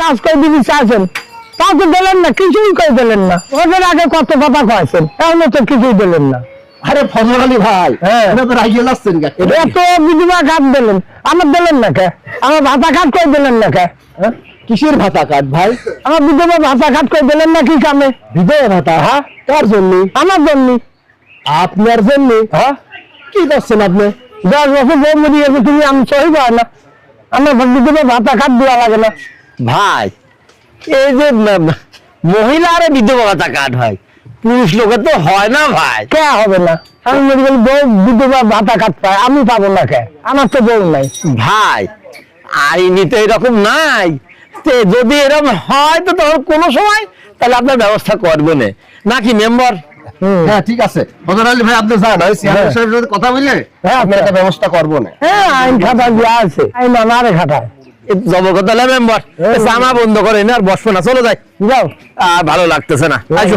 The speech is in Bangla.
কাজ করে দিবি চাইছেন, তাও তো দিলেন না, কিছুই করে দিলেন না। ওদের আগে কত কথা কয়েছেন, এখনো তো কিছুই দিলেন না। আরে ফজল আলী ভাই, হ্যাঁ। এটা তো রাগিয়ে যাচ্ছেন কে? এত বিধবা কাঠ দিলেন, আমার দিলেন না কে? আমার ভাতা কাঠ করে দিলেন না কে? হ্যাঁ? কিসের ভাতা কাট ভাই? আমার বিধবা ভাতা কাঠ করে দিলেন না কি কামে? বিধবা ভাতা? হ্যাঁ, কার জন্য? আমার জন্য। আপনার জন্য? হ্যাঁ, কি করছেন আপনি? 10 বছর বউ মরে গেছে, তুমি আমি সহি পাই না, আমার বিধবা ভাতা কাঠ দেওয়া লাগে না। ভাই এই যে মহিলার বিধবা ভাতা কার্ড হয়, পুরুষ লোকের তো হয় না ভাই। কে হবে না? আমি মনে করি বউ বিধবা ভাতা কাঠ পায়, আমি পাবো না কে? আমার তো বউ নাই। ভাই আইনি তো এরকম নাই, তে যদি এরকম হয় তো তখন কোনো সময় তাহলে আপনার ব্যবস্থা করবো না, নাকি মেম্বার? হ্যাঁ ঠিক আছে ফজল আলী ভাই, আপনি যান, ওই চেয়ারম্যান সাহেবের সাথে কথা বলে হ্যাঁ, আমি একটা ব্যবস্থা করবো না। হ্যাঁ, আইন খাতা দিয়ে আছে, আইন আনারে খাটায়। জবকতা মেম্বার জামা বন্ধ করে না আর বসবো না, চলে যাই, যাও। আর ভালো লাগতেছে না। আসো।